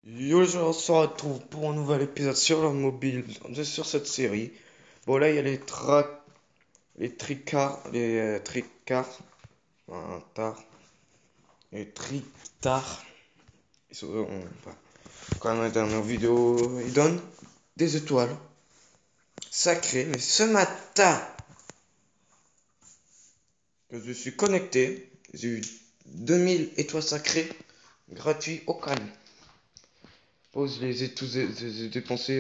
Yo les gens, on se retrouve pour un nouvel épisode sur le mobile, sur cette série. Bon là il y a les tricards, tard, les tricards. Enfin, quand même la dernière vidéo, ils donnent des étoiles sacrées. Mais ce matin que je suis connecté, j'ai eu 2000 étoiles sacrées gratuits au calme. Bon, je les ai tous dépensés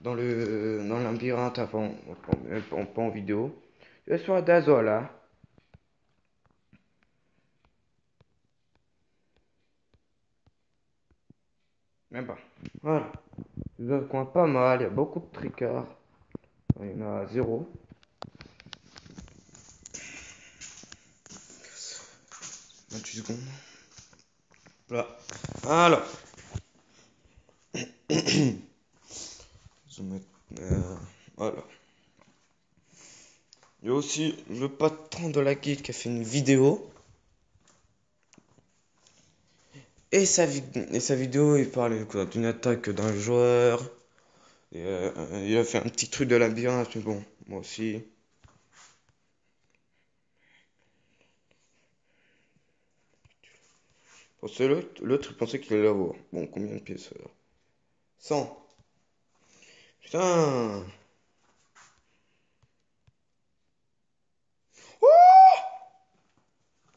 dans le labyrinthe avant, pas en vidéo. Je suis à Dazo là. Mais bon, voilà. Je le coin pas mal, il y a beaucoup de tricards. Il y en a zéro. 28 secondes. Là. Alors. Je vais mettre, voilà. Il y a aussi le patron de la guilde qui a fait une vidéo. Et sa vidéo, il parlait d'une attaque d'un joueur. Il a fait un petit truc de labyrinthe, mais bon, moi aussi. Parce que l'autre, il pensait qu'il allait l'avoir. Bon, combien de pièces 100. Putain.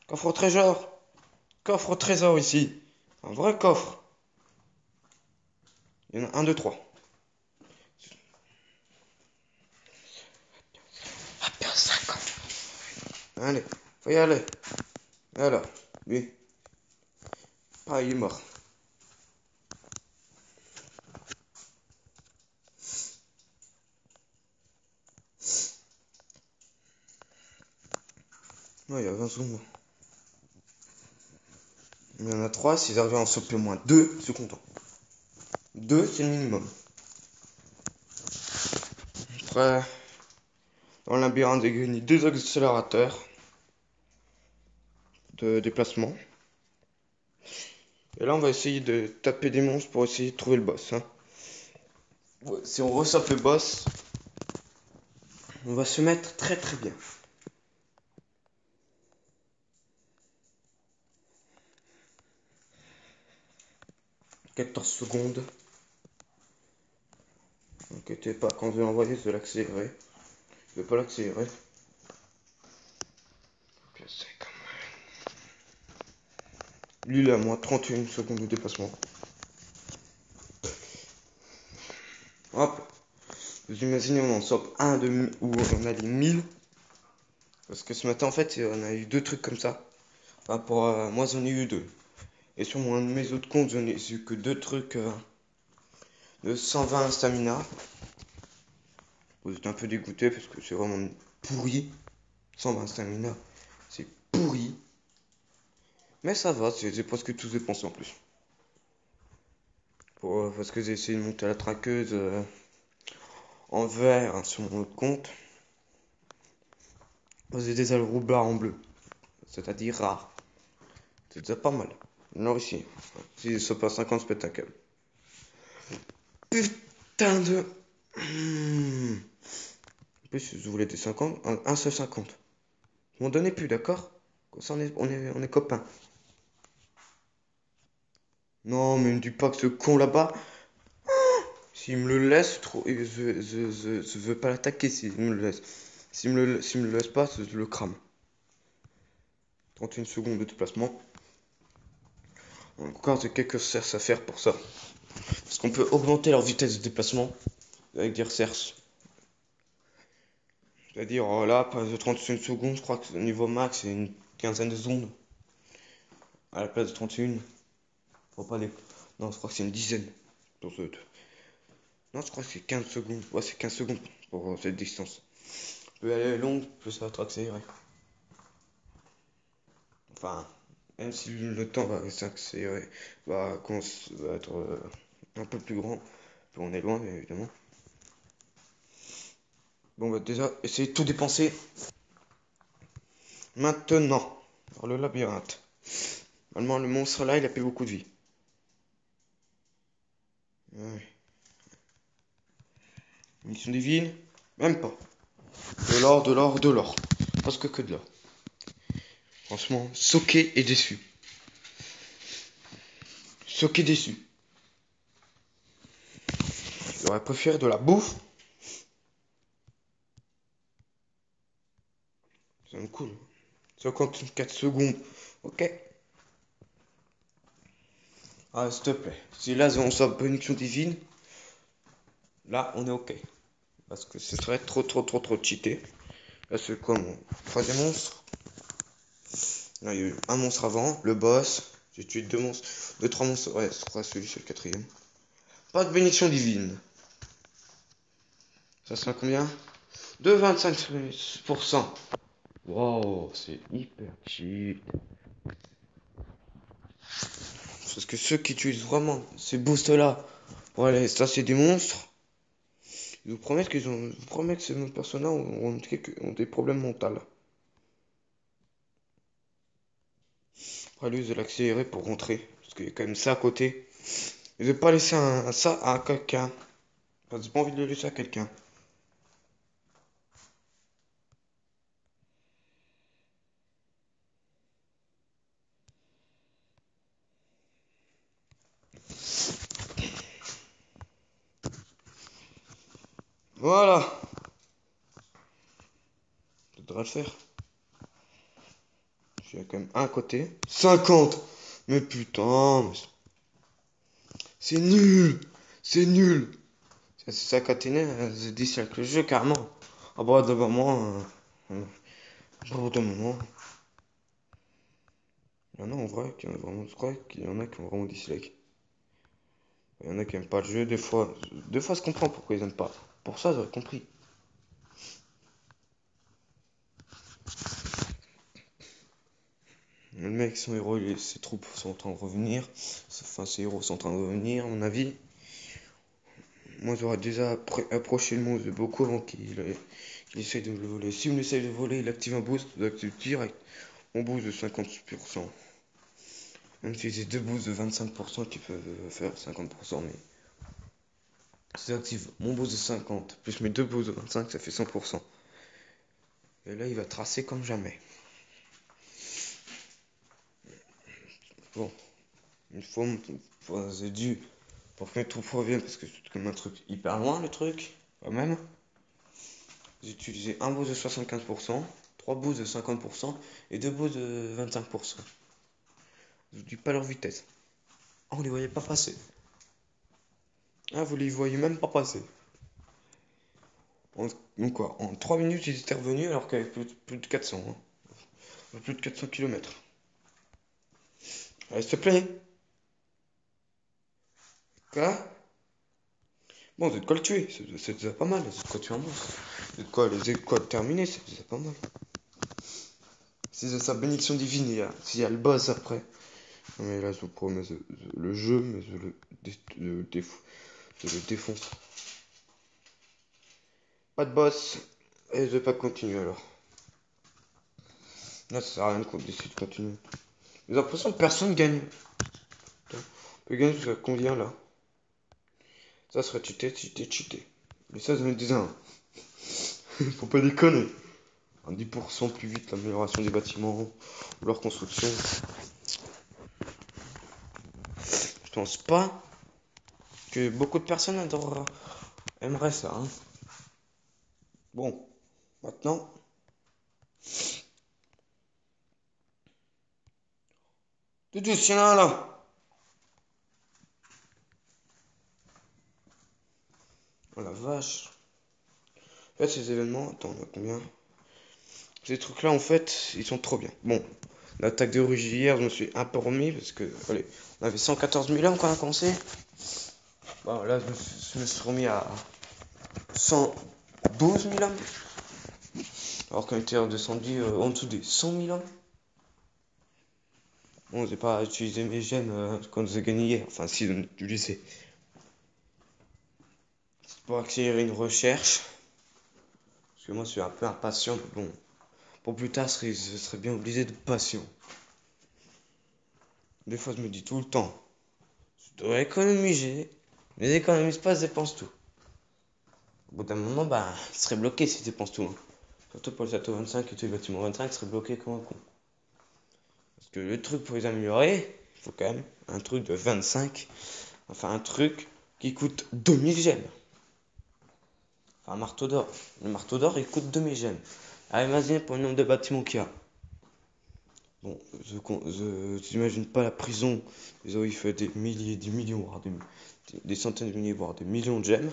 Coffre au trésor. Coffre au trésor ici. Un vrai coffre. Il y en a un, deux, trois. Bien 50. Allez, faut y aller. Alors, lui. Ah, il est mort. Non, il y a 20 secondes. Il y en a 3. S'ils arrivent à en choper au moins 2, je suis content. 2, c'est le minimum. Après, dans le labyrinthe, j'ai gagné 2 accélérateurs de déplacement. Et là, on va essayer de taper des monstres pour essayer de trouver le boss. Hein. Ouais, si on ressape le boss, on va se mettre très très bien. 14 secondes. N'inquiétez pas, quand je vais l'envoyer, je vais l'accélérer. Je vais pas l'accélérer. Je sais quand même. Lui, il a moins 31 secondes de déplacement. Hop. Vous imaginez, on en sort un de où on a les 1000. Parce que ce matin, en fait, on a eu 2 trucs comme ça. Enfin, moi, j'en ai eu 2. Et sur mes autres comptes, j'en ai eu que 2 trucs de 120 stamina. Vous êtes un peu dégoûté parce que c'est vraiment pourri. 120 stamina, c'est pourri. Mais ça va, c'est presque tous dépensé en plus. Parce que j'ai essayé de monter la traqueuse en vert hein, sur mon autre compte. J'ai des ailes roublards en bleu. C'est-à-dire rare. C'est déjà pas mal. Alors ici, si ça passe 50 spectacles. Putain de. En plus, je voulais des 50, un seul 50. M'en donnez plus, d'accord? Comme ça, on est copains. Non, mais ne dis pas que ce con là-bas, s'il me le laisse, je veux pas l'attaquer s'il me le laisse. S'il me le laisse pas, je le crame. 31 secondes de déplacement. Encore j'ai quelques cerfs à faire pour ça. Parce qu'on peut augmenter leur vitesse de déplacement avec des recherches. C'est-à-dire là, pas de 31 secondes, je crois que le niveau max c'est une quinzaine de secondes. À la place de 31. Faut pas les... Non, je crois que c'est une dizaine. Pour ce... Non, je crois que c'est 15 secondes. Ouais, c'est 15 secondes pour cette distance. Plus elle est longue, plus ça va être accéléré. Enfin, même si le temps va s'accélérer, va être un peu plus grand, plus on est loin, bien évidemment. Bon, on va déjà essayer de tout dépenser. Maintenant, dans le labyrinthe. Normalement, le monstre là, il a plus beaucoup de vie. Ouais. Munitions divines, même pas. De l'or, de l'or, de l'or. Presque que de l'or. Franchement, choqué et déçu. Choqué déçu. J'aurais préféré de la bouffe. Ça me cool. 54 secondes. Ok. Ah, s'il te plaît. Si là, on sort punition divine, là, on est ok. Parce que ce serait trop cheaté. Là, c'est quoi mon troisième monstre? Là, il y a eu un monstre avant, le boss. J'ai tué deux monstres. Deux, trois monstres. Ouais, ce sera celui, c'est le quatrième. Pas de bénédiction divine. Ça sera combien? De 25%. Wow, c'est hyper cheat. Parce que ceux qui utilisent vraiment ces boosts-là, voilà, ça c'est des monstres. Ils vous promettent que ces personnes-là ont des problèmes mentaux. Après, lui, ils l'accélérer pour rentrer. Parce qu'il y a quand même ça à côté. Ils veulent pas laisser ça à quelqu'un. Parce qu'ils n'ont pas envie de le laisser à quelqu'un. Voilà. Ça devrait le faire. Il y a quand même un côté. 50. Mais putain. C'est nul. C'est nul. C'est ça caténé, c'est 10 avec le jeu, carrément. À bord de moment. À bord de moment. Il y en a en vrai qui ont vraiment. Je crois qu'il y en a qui ont vraiment dislike. Il y en a qui aiment pas le jeu, des fois. Des fois, je comprends pourquoi ils aiment pas. Pour ça, j'aurais compris. Le mec, son héros, ses troupes sont en train de revenir. Enfin, ses héros sont en train de revenir, à mon avis. Moi, j'aurais déjà approché le monstre de beaucoup avant qu'il essaye de le voler. Si on essaye de voler, il active un boost, il active direct. On boost de 50%. Même si c'est deux boosts de 25% qui peuvent faire 50%, mais si j'active mon boost de 50 plus mes deux boosts de 25, ça fait 100%. Et là, il va tracer comme jamais. Bon, une fois, c'est dû pour que mes troupes reviennent parce que c'est comme un truc hyper loin, le truc, quand même. J'ai utilisé un boost de 75%, trois boosts de 50% et deux boosts de 25%. Je vous dis pas leur vitesse. Ah, on les voyait pas passer. Ah, vous les voyez même pas passer. Donc quoi, en 3 minutes, ils étaient revenus alors qu'il y avait plus de 400. Plus de 400 km. Allez, s'il te plaît. Quoi? Bon, vous êtes quoi le tuer, c'est déjà pas mal, c'est de quoi tuer un monstre. C'est de quoi les écoles terminer, c'est déjà pas mal. Si c'est sa bénédiction divine, s'il y a le boss après. Non, mais là, je vous promets, le jeu, mais je le défonce. Pas de boss, et je vais pas continuer alors. Là, ça sert à rien de décider de continuer. J'ai l'impression que personne gagne. On peut gagner jusqu'à combien là? Ça serait cheaté. Mais ça, je me disais, hein. Faut pas déconner. Un 10% plus vite l'amélioration des bâtiments ou leur construction. Je pense pas que beaucoup de personnes aimeraient ça. Hein. Bon, maintenant. Tout doucement là. Oh la vache. En fait, ces événements, attends, on a combien? Ces trucs-là, en fait, ils sont trop bien. Bon, l'attaque de Rugy hier, je me suis un peu remis parce que, allez, on avait 114 000 hommes quand on a commencé. Bon, là, je me suis remis à 112 000 hommes. Alors qu'on était redescendu en dessous des 100 000 hommes. Bon, j'ai pas utilisé mes gemmes quand j'ai gagné hier. Enfin, si, j'en ai utilisé. C'est pour accélérer une recherche. Parce que moi, je suis un peu impatient. Mais bon, pour plus tard, je serais bien obligé de patient. Des fois, je me dis tout le temps, je dois économiser. Les économisent pas, ils dépensent tout. Au bout d'un moment, bah, ils seraient bloqués s'ils dépensent tout, hein. Surtout pour le château 25 et tout le bâtiment 25, ils seraient bloqués comme un con. Parce que le truc pour les améliorer, il faut quand même un truc de 25. Enfin, un truc qui coûte 2000 gemmes. Enfin, un marteau d'or. Le marteau d'or, il coûte 2000 gemmes. Alors, imaginez pour le nombre de bâtiments qu'il y a. Bon, j'imagine pas la prison. Désolé, il fait des milliers, des millions, voire des centaines de milliers, voire des millions de gemmes.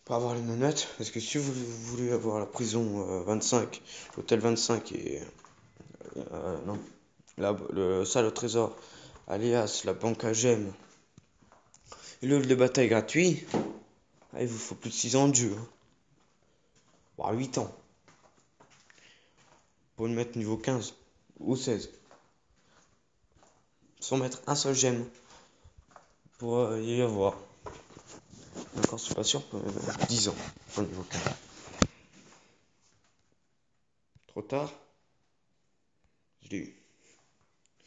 Pour avoir les menottes. Parce que si vous voulez avoir la prison 25, l'hôtel 25 et. Non. Le salle au trésor, alias la banque à gemmes. Et le de bataille gratuit. Ah, il vous faut plus de 6 ans de jeu. Hein. Voire 8 ans. Pour le mettre niveau 15 ou 16. Sans mettre un seul gemme. Pour y avoir. Encore, je suis pas sûr. 10 ans pour le niveau 15. Trop tard. Je l'ai eu.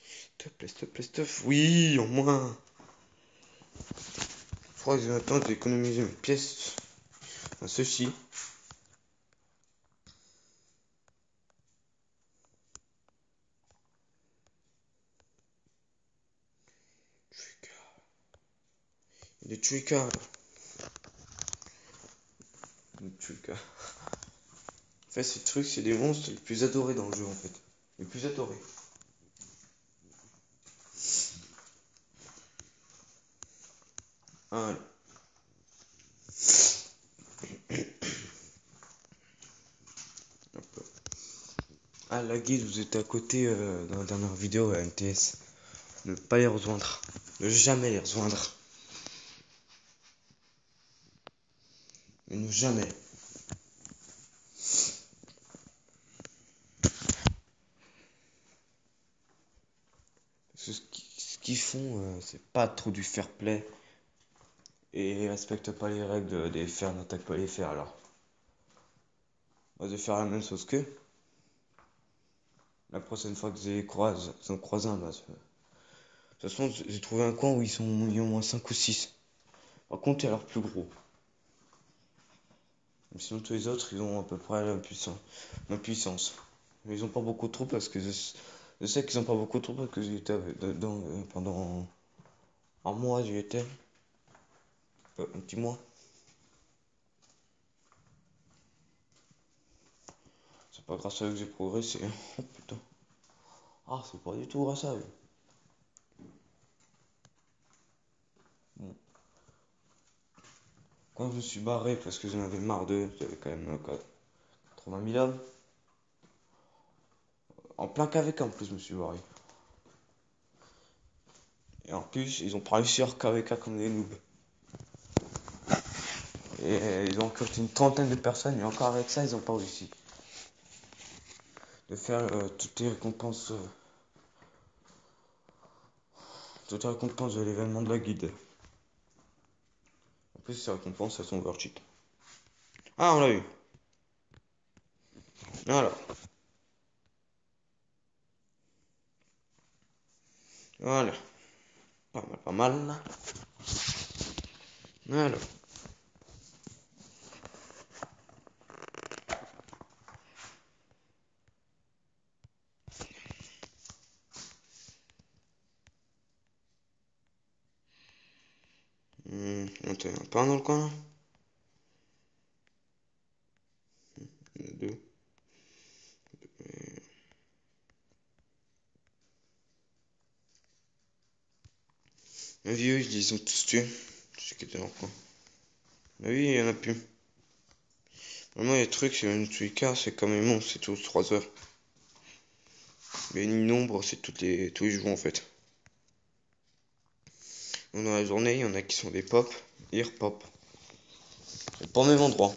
S'il te plaît, s'il te plaît, s'il te plaît. Oui, au moins. Je crois que je vais attendre d'économiser mes pièces. Enfin, ceci. Des tricks. Des tricks. En fait, ces trucs, c'est des monstres les plus adorés dans le jeu, en fait. Les plus adorés. Voilà. Ah, la guide, vous êtes à côté dans la dernière vidéo à NTS. Ne pas les rejoindre. Ne jamais les rejoindre. Mais ne jamais. Parce que ce qu'ils font, c'est pas trop du fair play. Et ils respectent pas les règles des fers, n'attaquent pas les fers alors. Moi, je vais faire la même chose qu'eux. La prochaine fois que je les croise, j'en croise un, bah, de toute façon, j'ai trouvé un coin où ils ont au moins 5 ou 6. Par contre, il y a leur plus gros. Mais sinon, tous les autres, ils ont à peu près la puissance. Mais ils ont pas beaucoup trop parce que je sais qu'ils ont pas beaucoup trop parce que j'y étais dedans pendant un mois, j'y étais. Un petit mois. C'est pas grâce à eux que j'ai progressé. Oh putain. Ah, c'est pas du tout grâce à eux. Bon. Quand je me suis barré parce que j'en avais marre d'eux, j'avais quand même 80 000 hommes. En plein KVK en plus, je me suis barré. Et en plus, ils ont pas réussi leur KVK comme des noobs. Et ils ont recruté une trentaine de personnes, et encore avec ça, ils ont pas réussi. De faire toutes les récompenses de l'événement de la guide. En plus, ces récompenses, elles sont overcheat. Ah, on l'a eu. Voilà. Voilà. Pas mal, pas mal. Là. Voilà. T'en as pas un dans le coin là? Il y en a deux. Les vieux, ils les ont tous tués. Je sais qui était dans le coin. Mais oui, il y en a plus. Vraiment, les trucs, c'est une tuika, c'est comme les monstres, c'est tous 3 heures. Mais une nombre, c'est tous les jours en fait. Dans la journée, il y en a qui sont des pop, ils repop. C'est pas au même endroit.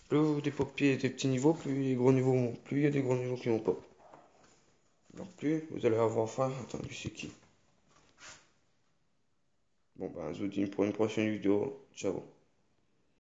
Plus vous dépopiez des petits niveaux, plus les gros niveaux montent. Plus il y a des gros niveaux qui vont pop. Alors plus vous allez avoir faim. Attends, lui c'est qui? Bon bah je vous dis pour une prochaine vidéo. Ciao.